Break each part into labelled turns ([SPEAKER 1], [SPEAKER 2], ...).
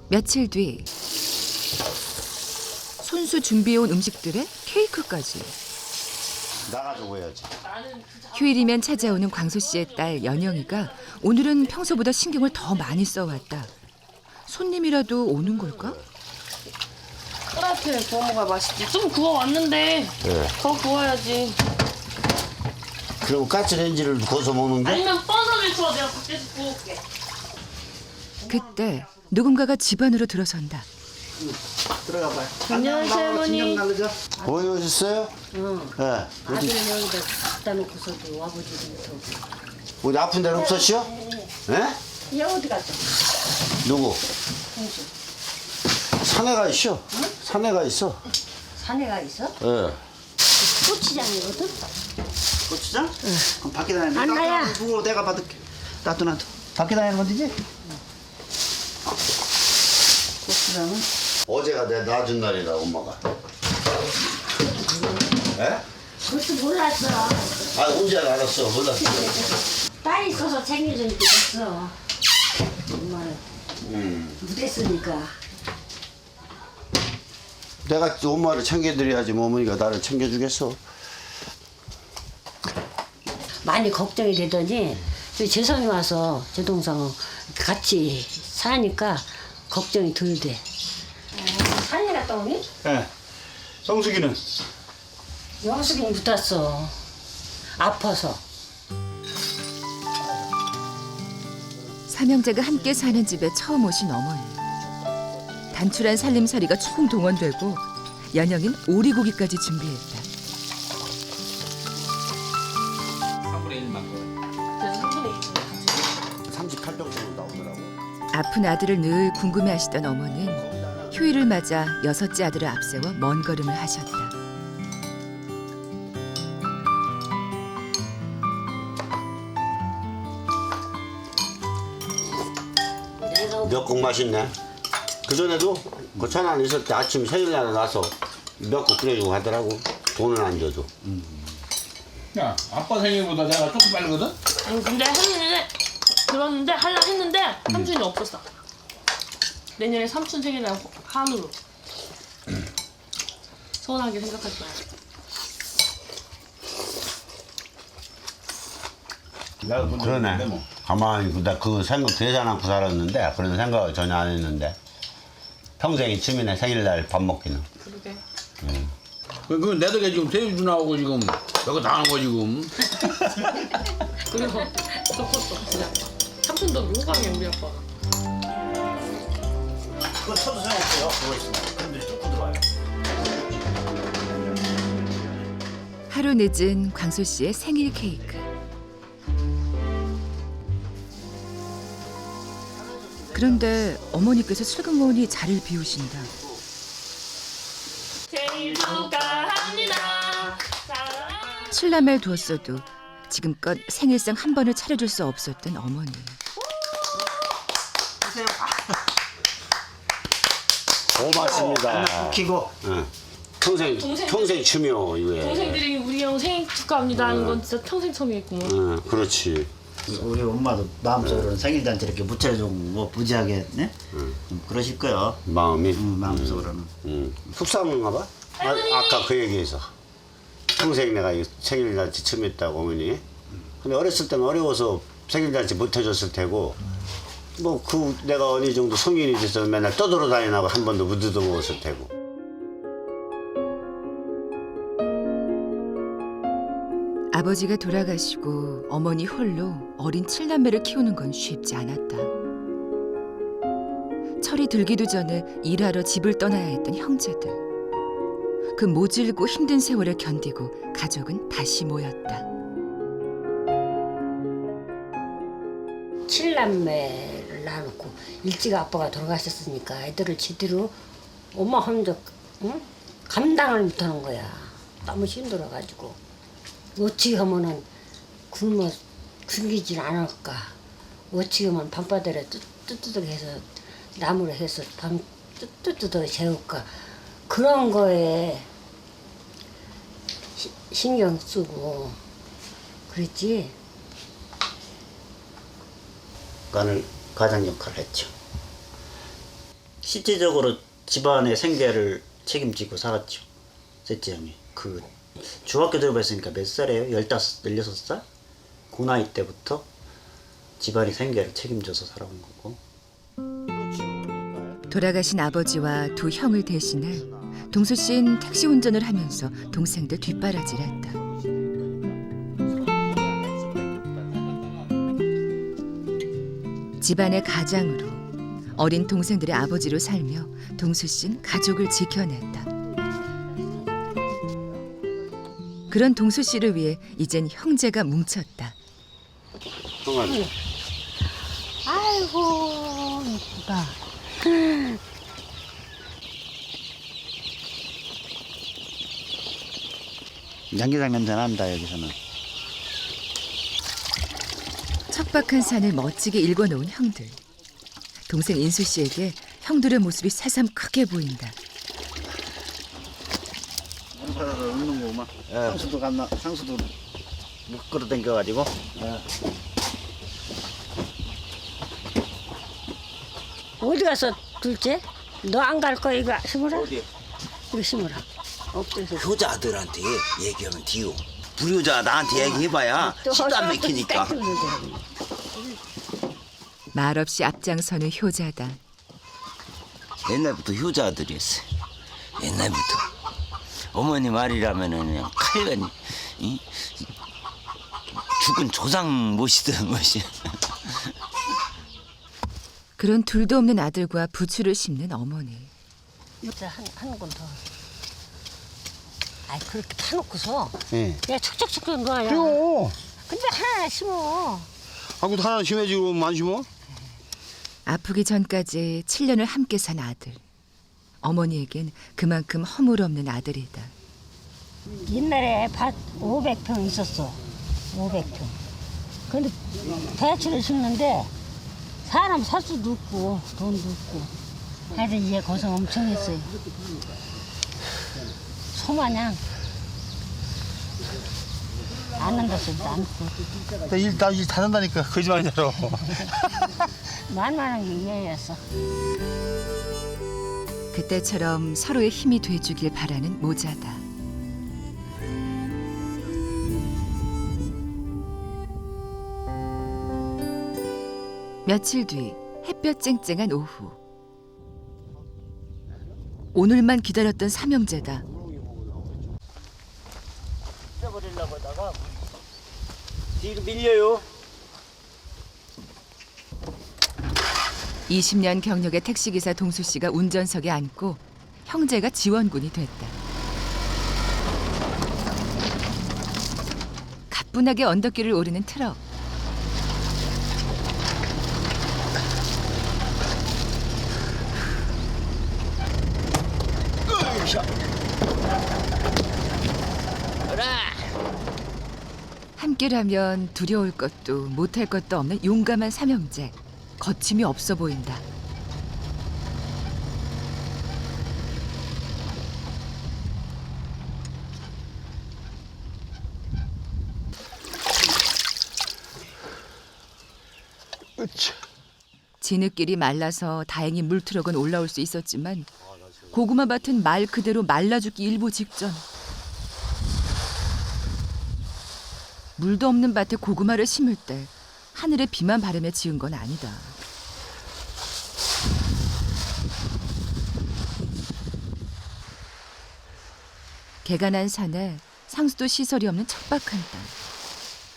[SPEAKER 1] 며칠 뒤 손수 준비해온 음식들에 케이크까지.
[SPEAKER 2] 나가지고 해야지.
[SPEAKER 1] 휴일이면 찾아오는 광수 씨의 딸 연영이가 오늘은 평소보다 신경을 더 많이 써왔다. 손님이라도 오는 걸까?
[SPEAKER 3] 프라이팬에 구워 먹어야 맛있지. 좀 구워왔는데
[SPEAKER 2] 네.
[SPEAKER 3] 더 구워야지.
[SPEAKER 2] 그럼 가스레인지를 구워서 먹는 게?
[SPEAKER 3] 아니면 버섯을 구워 내가 밖에서 구워올게.
[SPEAKER 1] 그때 누군가가 집 안으로 들어선다.
[SPEAKER 2] 들어가 봐요.
[SPEAKER 3] 안녕하세요, 어머니.
[SPEAKER 2] 어머니 오셨어요?
[SPEAKER 4] 응.
[SPEAKER 2] 네.
[SPEAKER 4] 아들 여기다 갖다 놓고서도 아버지도
[SPEAKER 2] 어디 아픈 데는 없었시요? 네?
[SPEAKER 4] 얘 어디 갔어?
[SPEAKER 2] 누구?
[SPEAKER 4] 홍수.
[SPEAKER 2] 산에가 있어. 산에가 있어.
[SPEAKER 4] 산에가 있어?
[SPEAKER 2] 예.
[SPEAKER 4] 고추장이거든?
[SPEAKER 5] 고추장? 그럼 밖에 다니는
[SPEAKER 4] 안나야.
[SPEAKER 5] 그거 내가 받을게. 놔둬. 밖에 다니는 건지지? 고추장은?
[SPEAKER 2] 어제가 내 놔준 날이라 엄마가. 예?
[SPEAKER 4] 그것도 몰랐어.
[SPEAKER 2] 아 언제 알았어? 몰랐어.
[SPEAKER 4] 딸이 있어서 챙겨주니까 됐어. 엄마는 못했으니까.
[SPEAKER 2] 내가 엄마를 챙겨드려야지 뭐 어머니가 나를 챙겨주겠어.
[SPEAKER 4] 많이 걱정이 되더니 재성이 와서 제 동생 같이 사니까 걱정이 덜 돼. 산에 갔다 오니?
[SPEAKER 5] 예. 성숙이는?
[SPEAKER 4] 영숙이 붙었어. 아파서.
[SPEAKER 1] 삼형제가 함께 사는 집에 처음 오신 어머니. 단출한 살림살이가 총동원되고 연영인 오리고기까지 준비했다.
[SPEAKER 6] 3분의 1만 거.
[SPEAKER 3] 그래서 3분의 2.
[SPEAKER 2] 38병 정도 나오더라고.
[SPEAKER 1] 아픈 아들을 늘 궁금해하시던 어머니는 휴일을 맞아 여섯째 아들을 앞세워 먼 걸음을 하셨다.
[SPEAKER 2] 미역국 맛있네. 그전에도 그 천안 있을 때 아침 생일날에 나서 미역국 끓여주고 가더라고. 돈은 안 줘도.
[SPEAKER 6] 야, 아빠 생일보다 내가 조금 빠르거든?
[SPEAKER 3] 아니 근데 했는데 들었는데 할라 했는데 삼촌이 없었어. 내년에 삼촌 생일날 한우로. 서운하게 생각하지 마요.
[SPEAKER 6] 내가 먼저
[SPEAKER 2] 그러네.
[SPEAKER 6] 했는데 뭐.
[SPEAKER 2] 가만히 나 그 생각 대산 않고 살았는데 그런 생각을 전혀 안 했는데 평생이 취미네 생일날 밥 먹기는.
[SPEAKER 3] 그러게.
[SPEAKER 6] 그 내 덕에 지금 데뷔도 나오고 지금 이거 당한 거 지금.
[SPEAKER 3] 그리고 섞었어 진짜. 삼촌도 로강해 우리 아빠가.
[SPEAKER 5] 그거 쳐도 소용없어요. 그거 있으면. 그런데 뚫고 들어와요.
[SPEAKER 1] 하루 늦은 광수 씨의 생일 케이크. 그런데 어머니께서 슬그머니 자리를 비우신다.
[SPEAKER 3] 생일 축하합니다.
[SPEAKER 1] 칠남을 두었어도 지금껏 생일상 한 번을 차려줄 수 없었던 어머니.
[SPEAKER 2] 고맙습니다.
[SPEAKER 5] 키고.
[SPEAKER 2] 응. 평생 취미요 이게.
[SPEAKER 3] 동생들이 우리 형 생일 축하합니다 하는 건 진짜 평생 처음이겠구먼.
[SPEAKER 2] 응, 그렇지.
[SPEAKER 5] 우리 엄마도 마음속으로는 생일잔치 이렇게 못 차려주고 뭐 부지하게 네? 좀 그러실 거요.
[SPEAKER 2] 마음이.
[SPEAKER 5] 마음속으로는.
[SPEAKER 2] 속상한가 봐. 아까 그 얘기에서 평생 내가 이 생일잔치 취미했다고 어머니. 근데 어렸을 때는 어려워서 생일잔치 못 해줬을 테고 뭐 그 내가 어느 정도 성인이 돼서 맨날 떠돌아다니나고 한 번도 못 얻어먹었을 테고.
[SPEAKER 1] 아버지가 돌아가시고 어머니 홀로 어린 칠남매를 키우는 건 쉽지 않았다. 철이 들기도 전에 일하러 집을 떠나야 했던 형제들. 그 모질고 힘든 세월을 견디고 가족은 다시 모였다.
[SPEAKER 4] 칠남매를 낳아놓고 일찍 아빠가 돌아가셨으니까 애들을 제대로 엄마 혼자 응? 감당을 못하는 거야. 너무 힘들어가지고 어찌 하면은 굶어 굶기질 않을까. 어찌 하면 밤바다에 뜨뜨득 해서 나무로 해서 밤 뜨뜨득 재울까. 그런 거에 신경 쓰고 그랬지.
[SPEAKER 2] 간을 가장 역할을 했죠.
[SPEAKER 5] 실질적으로 집안의 생계를 책임지고 살았죠. 셋째 형이. 그 중학교 들어봤으니까 몇 살이에요? 15, 16살? 그 나이 때부터 집안의 생계를 책임져서 살아온 거고.
[SPEAKER 1] 돌아가신 아버지와 두 형을 대신해 동수 씨는 택시 운전을 하면서 동생들 뒷바라지를 했다. 집안의 가장으로 어린 동생들의 아버지로 살며 동수 씨는 가족을 지켜냈다. 그런 동수 씨를 위해 이젠 형제가 뭉쳤다.
[SPEAKER 2] 형아,
[SPEAKER 4] 아이고 이쁘다.
[SPEAKER 5] 양계장 냄새 난다 여기서는.
[SPEAKER 1] 척박한 산을 멋지게 일궈놓은 형들. 동생 인수 씨에게 형들의 모습이 새삼 크게 보인다.
[SPEAKER 5] 살아서 웃는 거구만. 상수도 갔나? 상수도 못 끌어당겨가지고.
[SPEAKER 4] 어디 가서 둘째? 너 안 갈 거야 이거 심으라?
[SPEAKER 5] 어디?
[SPEAKER 4] 이거 심으라. 엎드려서.
[SPEAKER 7] 효자들한테 얘기하면 뒤요. 불효자 나한테 얘기해봐야 시도 안 맥히니까.
[SPEAKER 1] 말없이 앞장서는 효자다.
[SPEAKER 7] 옛날부터 효자들이었어요. 옛날부터. 어머니 말이라면은 그냥 칼간 죽은 조상 모시던 것이.
[SPEAKER 1] 그런 둘도 없는 아들과 부추를 심는 어머니.
[SPEAKER 4] 이제 한 건 더. 아이 그렇게 파놓고서
[SPEAKER 2] 예.
[SPEAKER 4] 내가 척척척 놔야.
[SPEAKER 6] 요.
[SPEAKER 4] 근데 하나 심어.
[SPEAKER 6] 하고 하나 심해지고 안 심어?
[SPEAKER 1] 아프기 전까지 7년을 함께 산 아들. 어머니에겐 그만큼 허물없는 아들이다.
[SPEAKER 4] 옛날에 밭 500평 있었어. 500평. 근데 배추를 심는데 사람 살 수도 없고 돈도 없고. 하여튼 얘 고생 엄청 했어요. 소마냥 안 한다 소리도 않고.
[SPEAKER 6] 나일 다는다니까 거짓말이잖아.
[SPEAKER 4] 만만한 게 얘였어.
[SPEAKER 1] 그때처럼 서로의 힘이 돼주길 바라는 모자다. 며칠 뒤 햇볕 쨍쨍한 오후. 오늘만 기다렸던 삼형제다.
[SPEAKER 5] 떼버리려고 하다가 뒤로 밀려요.
[SPEAKER 1] 20년 경력의 택시기사 동수 씨가 운전석에 앉고 형제가 지원군이 됐다. 가뿐하게 언덕길을 오르는 트럭. 함께라면 두려울 것도 못할 것도 없는 용감한 삼형제. 거침이 없어 보인다. 진흙길이 말라서 다행히 물트럭은 올라올 수 있었지만 고구마 밭은 말 그대로 말라 죽기 일보 직전. 물도 없는 밭에 고구마를 심을 때 하늘에 비만 바라며 지은 건 아니다. 개가 난 산에 상수도 시설이 없는 척박한 땅.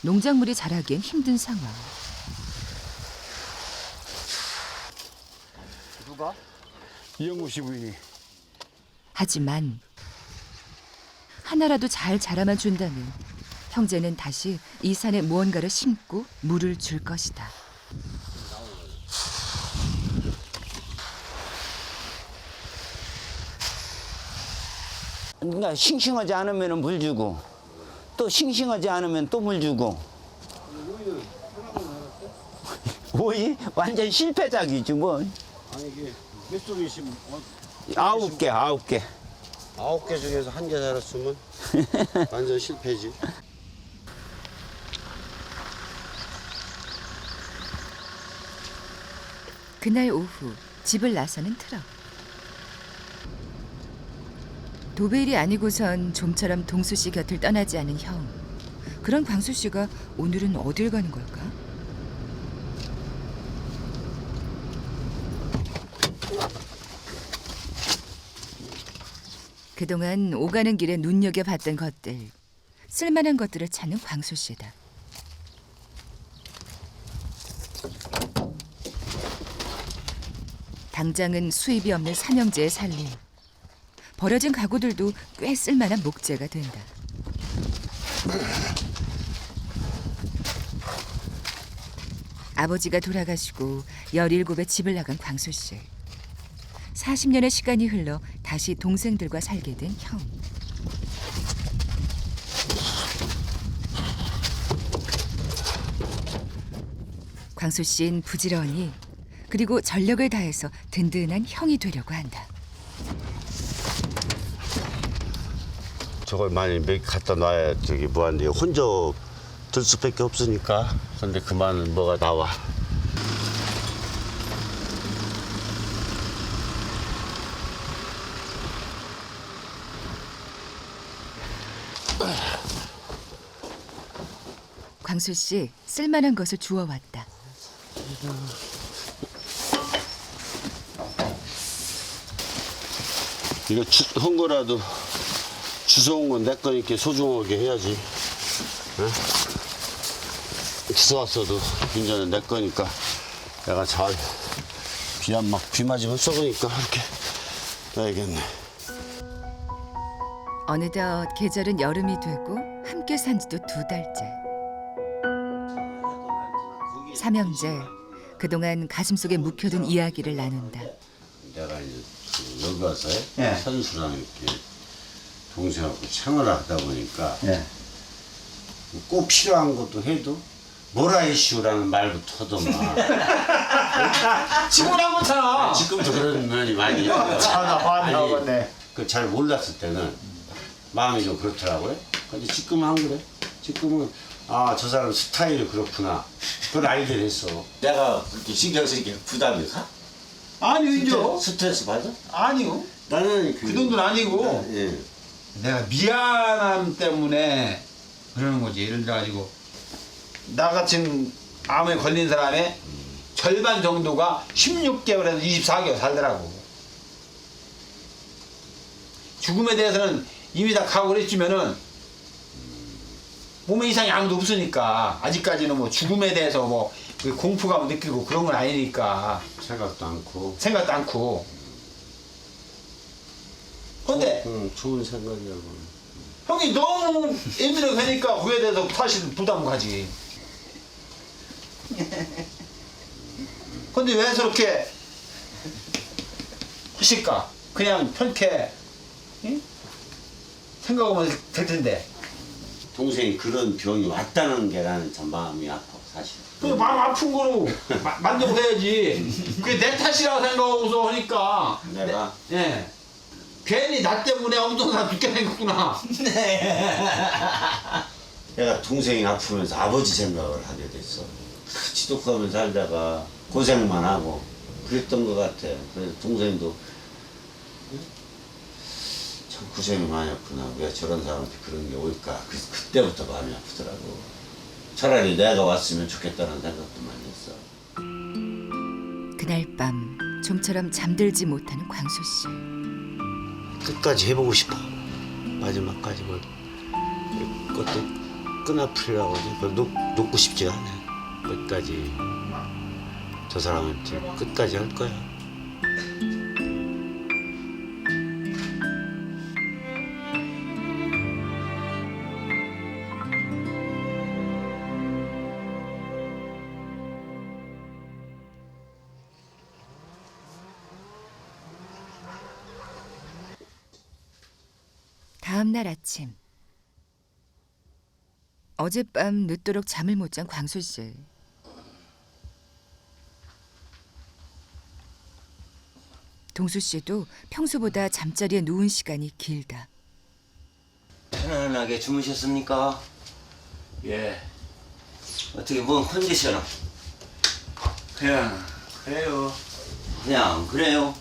[SPEAKER 1] 농작물이 자라기엔 힘든 상황.
[SPEAKER 6] 누가? 이영구 씨 부인이.
[SPEAKER 1] 하지만 하나라도 잘 자라만 준다면 형제는 다시 이 산에 무언가를 심고 물을 줄 것이다.
[SPEAKER 7] 그러니까 싱싱하지 않으면 물 주고 또 싱싱하지 않으면 또 물 주고. 오이 완전 실패작이지 뭐.
[SPEAKER 2] 아니 이게 몇 송이 심은
[SPEAKER 7] 9개.
[SPEAKER 2] 9개 중에서 1개 자랐으면 완전 실패지.
[SPEAKER 1] 그날 오후 집을 나서는 트럭. 도배일이 아니고선 좀처럼 동수 씨 곁을 떠나지 않은 형. 그런 광수 씨가 오늘은 어딜 가는 걸까? 그동안 오가는 길에 눈여겨봤던 것들, 쓸만한 것들을 찾는 광수 씨다. 당장은 수입이 없는 삼형제의 살림. 버려진 가구들도 꽤 쓸만한 목재가 된다. 아버지가 돌아가시고 17에 집을 나간 광수 씨. 40년의 시간이 흘러 다시 동생들과 살게 된 형. 광수 씨는 부지런히 그리고 전력을 다해서 든든한 형이 되려고 한다.
[SPEAKER 2] 저걸 많이 몇 갖다 놔야 저기 뭐한데 혼자 들 수밖에 없으니까. 근데 그만 뭐가 나와.
[SPEAKER 1] 광수 씨 쓸만한 것을 주워왔다.
[SPEAKER 2] 이거 한 거라도 주워온 건 내 거니까 소중하게 해야지. 응? 주워왔어도 이제는 내 거니까 내가 잘 비 맞으면 썩으니까 이렇게 놔야겠네.
[SPEAKER 1] 어느덧 계절은 여름이 되고 함께 산 지도 2달째. 삼형제 그동안 가슴속에 묵혀둔 이야기를 나눈다.
[SPEAKER 2] 내가 이제 여기 와서
[SPEAKER 5] 예.
[SPEAKER 2] 선수랑 이렇게 동생하고 생활을 하다 보니까
[SPEAKER 5] 예.
[SPEAKER 2] 꼭 필요한 것도 해도 뭐라 이슈라는 말부터 하더만.
[SPEAKER 6] 지금 한 거잖아.
[SPEAKER 2] 지금도 그런 면이 많이 있어요. 그잘 몰랐을 때는 마음이 좀 그렇더라고요. 근데 지금은 안 그래. 지금은 아, 저 사람 스타일이 그렇구나. 그걸 알게 됐어.
[SPEAKER 7] 내가 그렇게 신경 쓰니까 부담이 가?
[SPEAKER 6] 아니요.
[SPEAKER 2] 스트레스 받아?
[SPEAKER 6] 아니요.
[SPEAKER 2] 나는
[SPEAKER 6] 그 정도는 아니고
[SPEAKER 2] 예.
[SPEAKER 6] 내가 미안함 때문에 그러는 거지. 예를 들어가지고 나같은 암에 걸린 사람의 절반 정도가 16개월에서 24개월 살더라고. 죽음에 대해서는 이미 다 각오를 했지만은 몸에 이상이 아무도 없으니까 아직까지는 뭐 죽음에 대해서 뭐 공포감 느끼고 그런 건 아니니까
[SPEAKER 2] 생각도 않고.
[SPEAKER 6] 생각도 않고. 근데
[SPEAKER 2] 좋은 생각이라고.
[SPEAKER 6] 형이 너무 예민하게 하니까 그에 대해서 사실 부담 가지. 근데 왜 저렇게 하실까? 그냥 편케 응? 생각하면 될 텐데.
[SPEAKER 2] 동생이 그런 병이 왔다는 게 나는 참 마음이 아파, 사실.
[SPEAKER 6] 그 마음 아픈 거로 만족해야지. 그게 내 탓이라고 생각하고서 하니까.
[SPEAKER 2] 내가?
[SPEAKER 6] 예. 괜히 나 때문에 엄청 사람 죽게 생겼구나.
[SPEAKER 2] 내가 동생이 아프면서 아버지 생각을 하게 됐어. 지독하면 살다가 고생만 하고 그랬던 것 같아. 그래서 동생도 참 고생이 많이 했구나. 왜 저런 사람한테 그런 게 올까. 그래서 그때부터 마음이 아프더라고. 차라리 내가 왔으면 좋겠다는 생각도 많이 했어.
[SPEAKER 1] 그날 밤 좀처럼 잠들지 못하는 광수 씨.
[SPEAKER 2] 끝까지 해보고 싶어. 마지막까지 뭘. 그것도 끈아풀이라고 하지. 그걸 놓고 싶지가 않아. 끝까지 저 사람한테 끝까지 할 거야.
[SPEAKER 1] 다음 날 아침. 어젯밤 늦도록 잠을 못 잔 광수 씨. 동수 씨도 평소보다 잠자리에 누운 시간이 길다.
[SPEAKER 7] 편안하게 주무셨습니까?
[SPEAKER 6] 예.
[SPEAKER 7] 어떻게 뭔 컨디션은?
[SPEAKER 6] 그냥 그래요.
[SPEAKER 7] 그냥 그래요.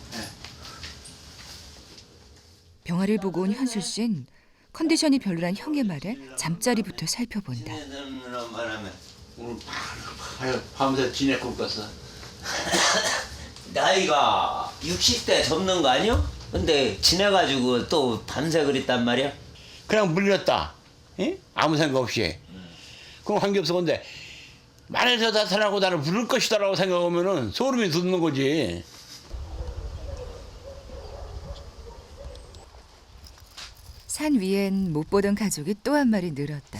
[SPEAKER 1] 병아리를 보고 온 현수 씨는 컨디션이 별로란 형의 말에 잠자리부터 살펴본다.
[SPEAKER 7] 오늘 밤새 지내고 꿨어. 나이가 60대 접는 거 아니요? 근데 지내가지고 또 밤새 그랬단 말이야?
[SPEAKER 8] 그냥 물렸다. 예? 아무 생각 없이. 그럼 한 게 없어. 근데 만에서 나타나고 나를 부를 것이다라고 생각하면은 소름이 돋는 거지.
[SPEAKER 1] 산 위엔 못 보던 가족이 또 한 마리 늘었다.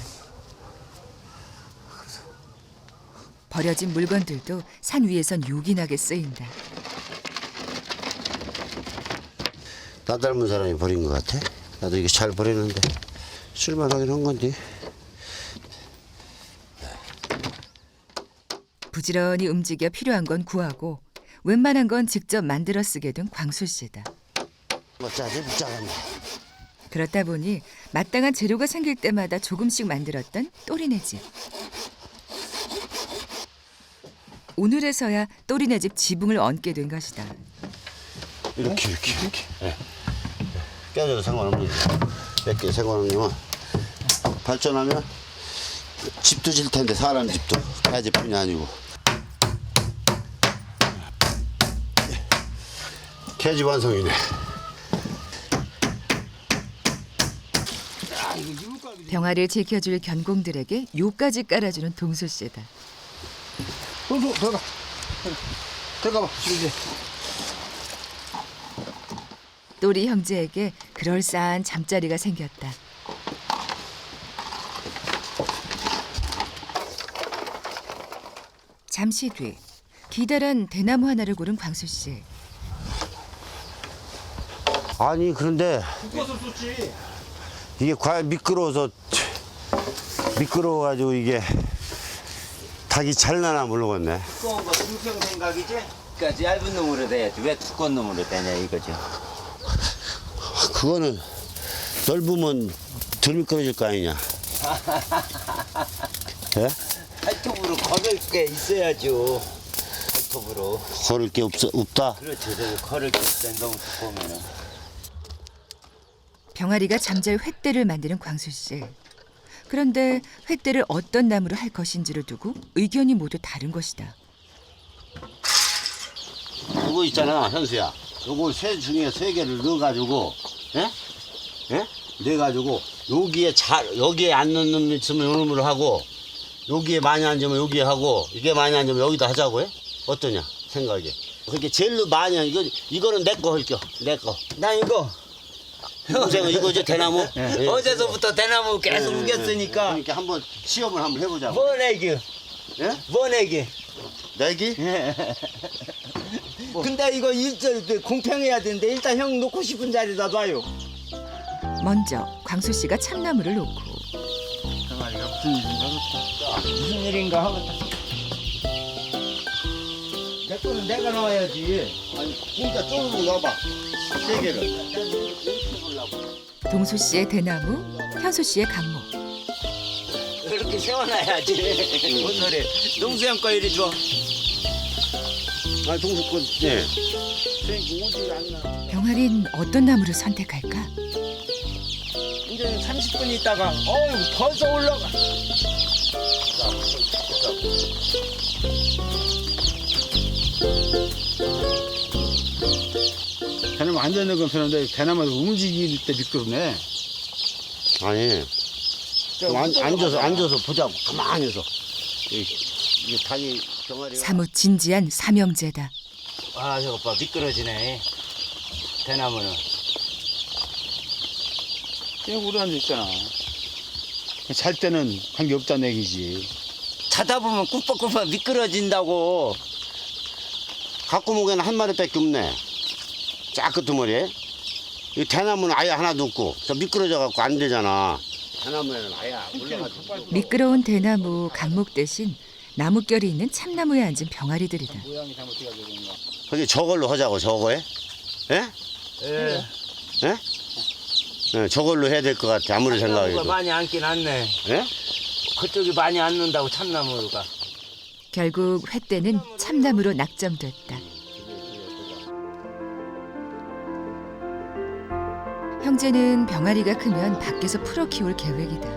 [SPEAKER 1] 버려진 물건들도 산 위에선 요긴하게 쓰인다.
[SPEAKER 2] 나 닮은 사람이 버린 것 같아. 나도 이게 잘 버리는데 쓸만하긴 한 건데.
[SPEAKER 1] 부지런히 움직여 필요한 건 구하고 웬만한 건 직접 만들어 쓰게 된 광수 씨다.
[SPEAKER 2] 짜지 짜겠네.
[SPEAKER 1] 그렇다 보니 마땅한 재료가 생길 때마다 조금씩 만들었던 또리네 집. 오늘에서야 또리네 집 지붕을 얹게 된 것이다.
[SPEAKER 2] 이렇게. 예. 깨져도 상관없는 몇 개 상관없지만 발전하면 집도 질 텐데 사람 집도 가지뿐이 아니고. 개집 완성이네.
[SPEAKER 1] 병아리를 지켜줄 견공들에게 요까지 깔아주는 동수 씨다.
[SPEAKER 6] 들어가 봐. 이제.
[SPEAKER 1] 또리 형제에게 그럴싸한 잠자리가 생겼다. 잠시 뒤 기다란 대나무 하나를 고른 광수 씨.
[SPEAKER 2] 아니 그런데 이게 과연 미끄러워가지고 이게 닭이 잘 나나 모르겠네.
[SPEAKER 7] 두꺼운 거 중성 생각이지? 그러니까 얇은 놈으로 돼야지. 왜 두꺼운 놈으로 되냐 이거죠.
[SPEAKER 2] 그거는 넓으면 덜 미끄러질 거 아니냐. 예?
[SPEAKER 7] 발톱으로 걸을 게 있어야죠. 발톱으로.
[SPEAKER 2] 걸을 게 없다.
[SPEAKER 7] 그렇죠. 걸을 게 있어. 너무 두꺼우면은.
[SPEAKER 1] 병아리가 잠잘 횃대를 만드는 광수 씨. 그런데 횃대를 어떤 나무로 할 것인지를 두고 의견이 모두 다른 것이다.
[SPEAKER 2] 이거 있잖아, 현수야. 요거 세 중에 세 개를 넣어가지고, 예? 예? 넣어가지고 여기에 안 넣는 있으면 요놈으로 하고, 여기에 많이 앉으면 여기에 하고, 이게 많이 앉으면 여기다 하자고 해? 어떠냐 생각이. 그렇게 제일로 많이 이거는 내 거 할게요. 내 거.
[SPEAKER 7] 나 이거.
[SPEAKER 2] 동생은 이거죠 대나무. 예.
[SPEAKER 7] 어제서부터 대나무 계속 우겼으니까.
[SPEAKER 2] 그러니까 한번 시험을 한번 해보자고.
[SPEAKER 7] 뭐 내기?
[SPEAKER 2] 예?
[SPEAKER 7] 뭐 내기?
[SPEAKER 2] 내기?
[SPEAKER 7] 근데 이거 공평해야 되는데 일단 형 놓고 싶은 자리다 놔요.
[SPEAKER 1] 먼저 광수 씨가 참나무를 놓고
[SPEAKER 7] 무슨 일인가 하겠다. 내 거는 내가 넣어야지.
[SPEAKER 2] 아니 진짜 쪼르르 넣어봐. 세 개를.
[SPEAKER 1] 동수 씨의 대나무, 현수 씨의 강목.
[SPEAKER 7] 이렇게 세워놔야지. 오늘에 동수 형 거 이리 줘.
[SPEAKER 2] 아니 동수 거 네. 선생님 오지 않나.
[SPEAKER 1] 병아리는 어떤 나무를 선택할까?
[SPEAKER 7] 이제 30분 있다가 벌써 올라가.
[SPEAKER 6] 대나무 앉아있는 건 편한데 대나무에서 움직일 때 미끄럽네.
[SPEAKER 2] 아니 좀 앉아서 보자고 가만히 해서 이게 닭이 병아리
[SPEAKER 1] 사뭇 진지한 삼형제다.
[SPEAKER 7] 아 저거 봐 미끄러지네. 대나무는.
[SPEAKER 6] 그냥 우리 앉아있잖아. 잘 때는 관계 없다는 얘기지.
[SPEAKER 7] 자다 보면 꾹뻑꾹뻑 미끄러진다고.
[SPEAKER 2] 갖고목에는 한 마리밖에 없네. 쫙 끄트머리에. 이 대나무는 아예 하나도 없고 저 미끄러져 갖고 안 되잖아. 대나무에는 아예 올라가지고.
[SPEAKER 1] 미끄러운 대나무, 강목 대신 나뭇결이 있는 참나무에 앉은 병아리들이다.
[SPEAKER 2] 그게 저걸로 하자고 저거에. 예?
[SPEAKER 7] 예.
[SPEAKER 2] 예? 예, 저걸로 해야 될 것 같아 아무리 생각해도.
[SPEAKER 7] 많이 앉긴 앉네.
[SPEAKER 2] 예?
[SPEAKER 7] 그쪽이 많이 앉는다고 참나무가.
[SPEAKER 1] 결국 횃대는 참나무로 낙점됐다. 형제는 병아리가 크면 밖에서 풀어 키울 계획이다.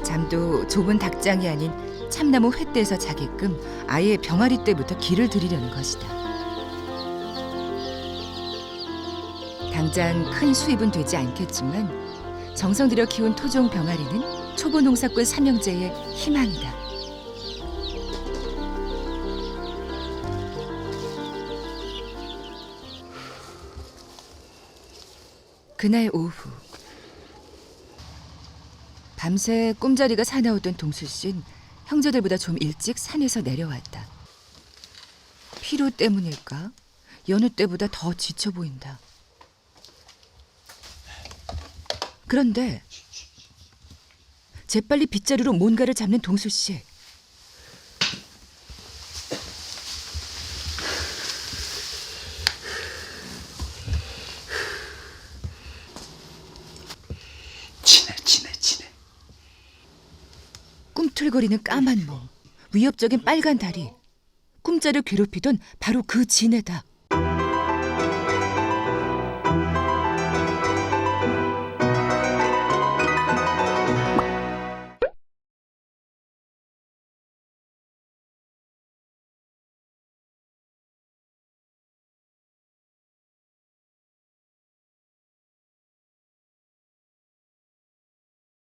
[SPEAKER 1] 잠도 좁은 닭장이 아닌 참나무 횃대에서 자게끔 아예 병아리 때부터 길을 들이려는 것이다. 당장 큰 수입은 되지 않겠지만 정성 들여 키운 토종 병아리는 초보 농사꾼 삼형제의 희망이다. 그날 오후 밤새 꿈자리가 사나우던 동수 씨는 형제들보다 좀 일찍 산에서 내려왔다. 피로 때문일까? 여느 때보다 더 지쳐 보인다. 그런데 재빨리 빗자루로 뭔가를 잡는 동수 씨.
[SPEAKER 7] 치네.
[SPEAKER 1] 꿈틀거리는 까만 몸, 위협적인 빨간 다리. 꿈자를 괴롭히던 바로 그 진해다.